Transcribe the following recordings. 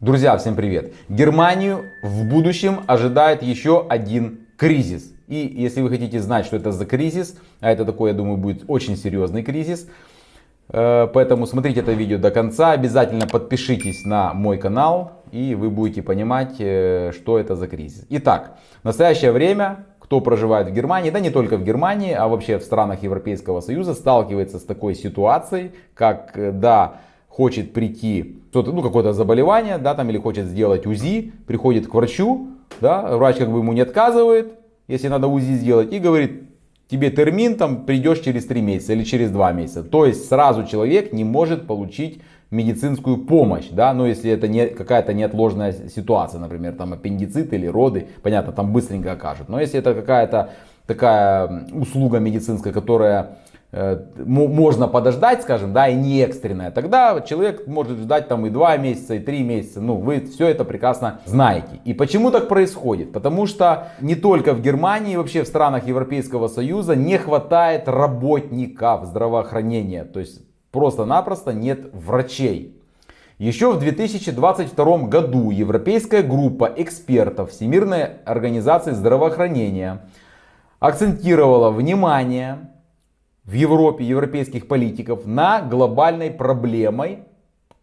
Друзья, всем привет! Германию в будущем ожидает еще один кризис. И если вы хотите знать, что это за кризис, а это такой, я думаю, будет очень серьезный кризис, поэтому смотрите это видео до конца, обязательно подпишитесь на мой канал, и вы будете понимать, что это за кризис. Итак, в настоящее время, кто проживает в Германии, да не только в Германии, а вообще в странах Европейского Союза, сталкивается с такой ситуацией, когда хочет прийти кто-то, какое-то заболевание, да, там, или хочет сделать УЗИ, приходит к врачу, да, врач как бы ему не отказывает, если надо УЗИ сделать, и говорит: тебе термин, там, придешь через 3 месяца или через 2 месяца. То есть сразу человек не может получить медицинскую помощь, да, но если это не какая-то неотложная ситуация, например, там аппендицит или роды, понятно, там быстренько окажут. Но если это какая-то такая услуга медицинская, которая можно подождать, скажем, да, и не экстренная, тогда человек может ждать там и 2 месяца, и 3 месяца. Ну, вы все это прекрасно знаете. И почему так происходит? Потому что не только в Германии, вообще в странах Европейского Союза не хватает работников здравоохранения. То есть просто-напросто нет врачей. Еще в 2022 году европейская группа экспертов Всемирной организации здравоохранения акцентировала внимание в Европе, европейских политиков на глобальной проблемой,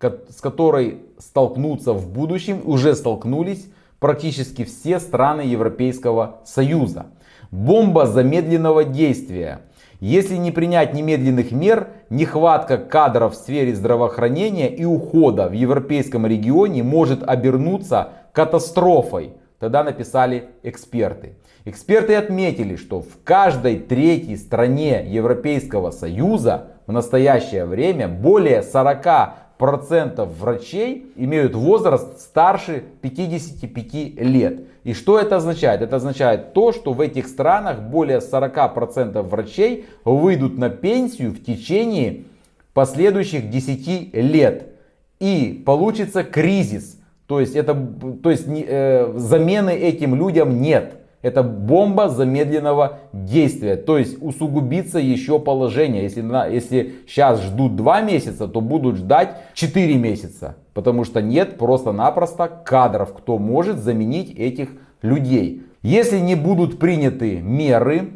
с которой столкнутся в будущем, уже столкнулись практически все страны Европейского Союза. Бомба замедленного действия. Если не принять немедленных мер, нехватка кадров в сфере здравоохранения и ухода в европейском регионе может обернуться катастрофой. Тогда написали эксперты. Эксперты отметили, что в каждой третьей стране Европейского Союза в настоящее время более 40% врачей имеют возраст старше 55 лет. И что это означает? Это означает то, что в этих странах более 40% врачей выйдут на пенсию в течение последующих 10 лет. И получится кризис. То есть замены этим людям нет. Это бомба замедленного действия. То есть усугубится еще положение. Если сейчас ждут 2 месяца, то будут ждать 4 месяца. Потому что нет просто-напросто кадров, кто может заменить этих людей. Если не будут приняты меры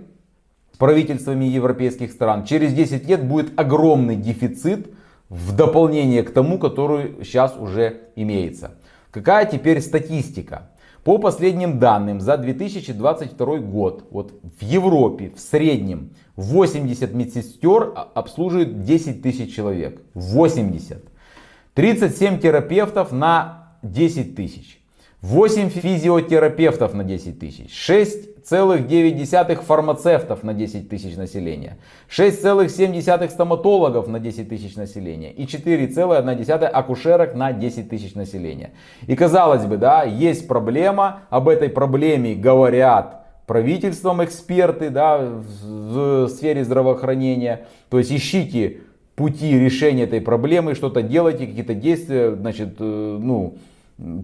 правительствами европейских стран, через 10 лет будет огромный дефицит в дополнение к тому, который сейчас уже имеется. Какая теперь статистика? По последним данным за 2022 год вот в Европе в среднем 80 медсестер обслуживают 10 тысяч человек. 80. 37 терапевтов на 10 тысяч. 8 физиотерапевтов на 10 тысяч. 6,9 фармацевтов на 10 тысяч населения. 6,7 стоматологов на 10 тысяч населения. И 4,1 акушерок на 10 тысяч населения. И казалось бы, да, есть проблема. Об этой проблеме говорят правительством эксперты, да, в сфере здравоохранения. То есть ищите пути решения этой проблемы, что-то делайте, какие-то действия, значит,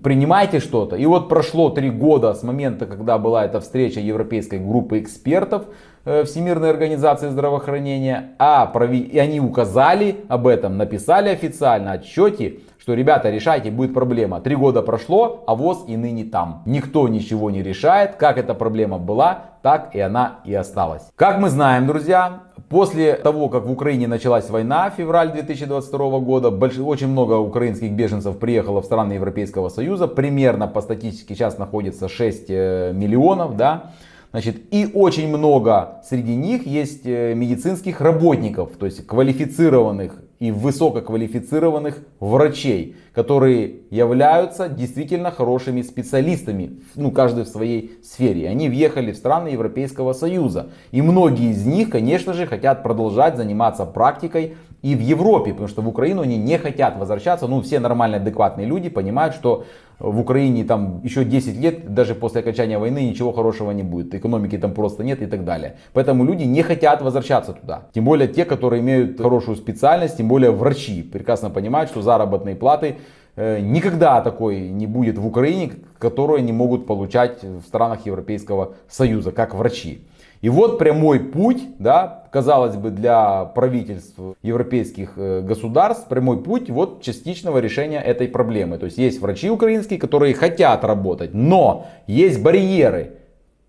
принимайте что-то. И вот прошло 3 года с момента, когда была эта встреча европейской группы экспертов Всемирной организации здравоохранения. И они указали об этом, написали официально отчете, что, ребята, решайте, будет проблема. 3 года прошло, а ВОЗ и ныне там. Никто ничего не решает. Как эта проблема была, так и она и осталась. Как мы знаем, друзья, после того, как в Украине началась война, февраль 2022 года, очень много украинских беженцев приехало в страны Европейского Союза. Примерно по статистике сейчас находится 6 миллионов, да. Значит, и очень много среди них есть медицинских работников, то есть квалифицированных и высококвалифицированных врачей, которые являются действительно хорошими специалистами, каждый в своей сфере. Они въехали в страны Европейского Союза. И многие из них, конечно же, хотят продолжать заниматься практикой и в Европе, потому что в Украину они не хотят возвращаться. Все нормальные, адекватные люди понимают, что в Украине там еще 10 лет, даже после окончания войны, ничего хорошего не будет. Экономики там просто нет и так далее. Поэтому люди не хотят возвращаться туда. Тем более те, которые имеют хорошую специальность, тем более врачи. Прекрасно понимают, что заработные платы никогда такой не будет в Украине, которую они могут получать в странах Европейского Союза, как врачи. И вот прямой путь, да, казалось бы, для правительств европейских государств, прямой путь вот частичного решения этой проблемы. То есть есть врачи украинские, которые хотят работать, но есть барьеры.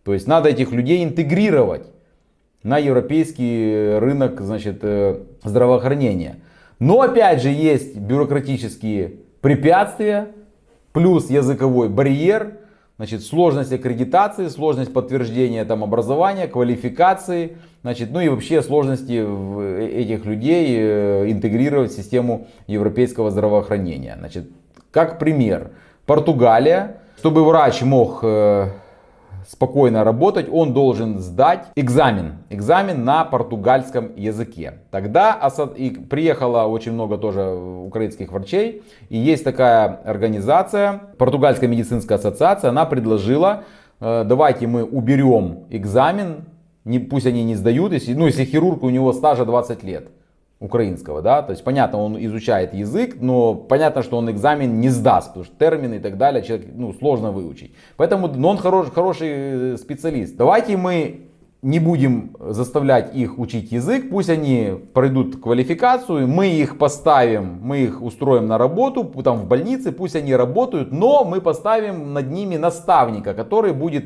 То есть надо этих людей интегрировать на европейский рынок, значит, здравоохранения. Но опять же есть бюрократические препятствия, плюс языковой барьер, значит, сложность аккредитации, сложность подтверждения там образования, квалификации, значит, ну и вообще сложности этих людей интегрировать в систему европейского здравоохранения. Значит, как пример, Португалия, чтобы врач мог спокойно работать, он должен сдать экзамен на португальском языке. Тогда и приехало очень много тоже украинских врачей, и есть такая организация, Португальская медицинская ассоциация, она предложила, давайте мы уберем экзамен, пусть они не сдают, если хирург, у него стажа 20 лет. Украинского, да, то есть понятно, он изучает язык, но понятно, что он экзамен не сдаст, потому что термины и так далее человек, сложно выучить. Поэтому, но он хороший специалист. Давайте мы не будем заставлять их учить язык, пусть они пройдут квалификацию, мы их поставим, мы их устроим на работу, там в больнице, пусть они работают, но мы поставим над ними наставника, который будет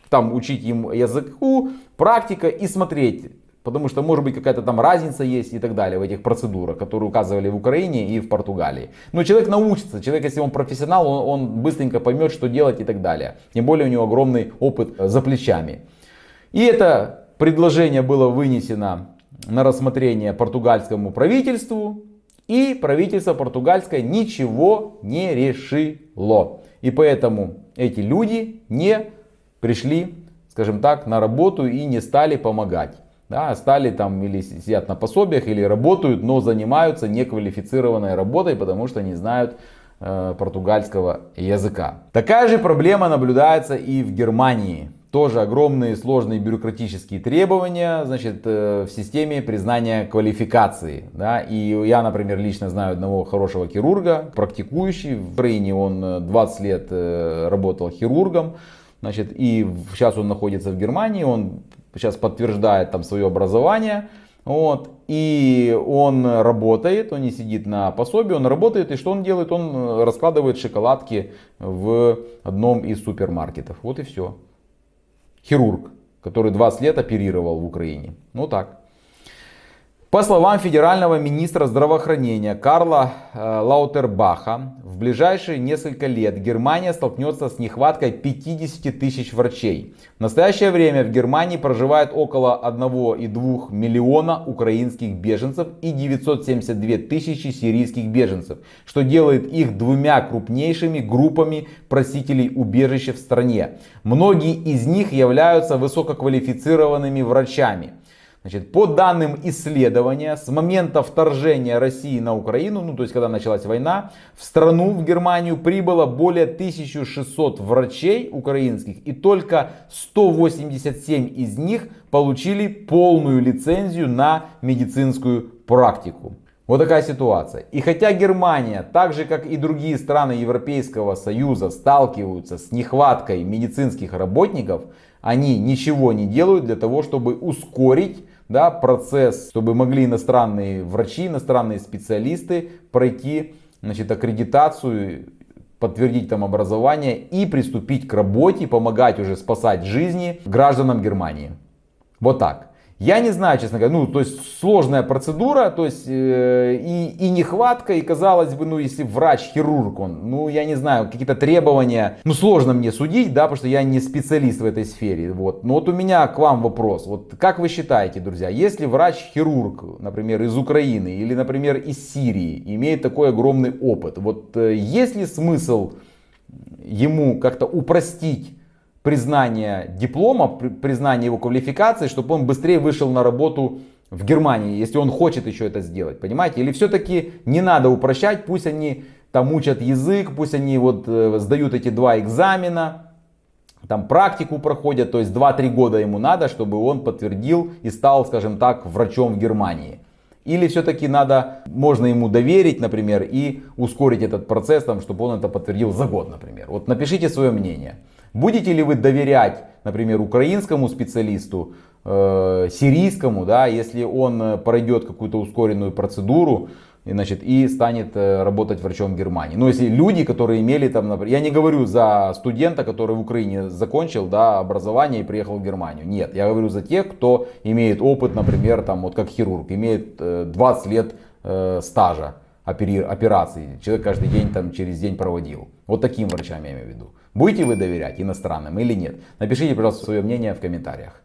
там учить им языку, практика и смотреть. Потому что может быть какая-то там разница есть и так далее в этих процедурах, которые указывали в Украине и в Португалии. Но человек научится, человек, если он профессионал, он быстренько поймет, что делать и так далее. Тем более у него огромный опыт за плечами. И это предложение было вынесено на рассмотрение португальскому правительству. И правительство португальское ничего не решило. И поэтому эти люди не пришли, скажем так, на работу и не стали помогать. Да, стали там или сидят на пособиях, или работают, но занимаются неквалифицированной работой, потому что не знают португальского языка. Такая же проблема наблюдается и в Германии. Тоже огромные сложные бюрократические требования, значит, в системе признания квалификации. Да? И я, например, лично знаю одного хорошего хирурга, практикующий. В Украине он 20 лет работал хирургом. Значит, и сейчас он находится в Германии, он сейчас подтверждает там свое образование. Вот, и он работает, он не сидит на пособии, он работает. И что он делает? Он раскладывает шоколадки в одном из супермаркетов. Вот и все. Хирург, который 20 лет оперировал в Украине. Ну так. По словам федерального министра здравоохранения Карла Лаутербаха, в ближайшие несколько лет Германия столкнется с нехваткой 50 тысяч врачей. В настоящее время в Германии проживает около 1,2 миллиона украинских беженцев и 972 тысячи сирийских беженцев, что делает их двумя крупнейшими группами просителей убежища в стране. Многие из них являются высококвалифицированными врачами. Значит, по данным исследования, с момента вторжения России на Украину, ну то есть когда началась война, в страну, в Германию прибыло более 1600 врачей украинских, и только 187 из них получили полную лицензию на медицинскую практику. Вот такая ситуация. И хотя Германия, так же как и другие страны Европейского Союза, сталкиваются с нехваткой медицинских работников, они ничего не делают для того, чтобы ускорить, да, процесс, чтобы могли иностранные врачи, иностранные специалисты пройти, значит, аккредитацию, подтвердить там образование и приступить к работе, помогать уже спасать жизни гражданам Германии. Вот так. Я не знаю, честно говоря, то есть сложная процедура, то есть и нехватка, и казалось бы, если врач-хирург, он, я не знаю, какие-то требования, сложно мне судить, да, потому что я не специалист в этой сфере, вот. Но вот у меня к вам вопрос, вот как вы считаете, друзья, если врач-хирург, например, из Украины или, например, из Сирии, имеет такой огромный опыт, вот есть ли смысл ему как-то упростить признание диплома, признание его квалификации, чтобы он быстрее вышел на работу в Германии, если он хочет еще это сделать, понимаете? Или все-таки не надо упрощать, пусть они там учат язык, пусть они вот сдают эти 2 экзамена, там практику проходят, то есть 2-3 года ему надо, чтобы он подтвердил и стал, скажем так, врачом в Германии. Или все-таки можно ему доверить, например, и ускорить этот процесс, чтобы он это подтвердил за год, например. Вот напишите свое мнение. Будете ли вы доверять, например, украинскому специалисту, сирийскому, да, если он пройдет какую-то ускоренную процедуру, и, значит, и станет работать врачом в Германии. Но если люди, которые имели там, например, я не говорю за студента, который в Украине закончил, да, образование и приехал в Германию. Нет, я говорю за тех, кто имеет опыт, например, там, вот как хирург, имеет 20 лет стажа операций. Человек каждый день там через день проводил. Вот таким врачам я имею в виду. Будете вы доверять иностранным или нет? Напишите, пожалуйста, свое мнение в комментариях.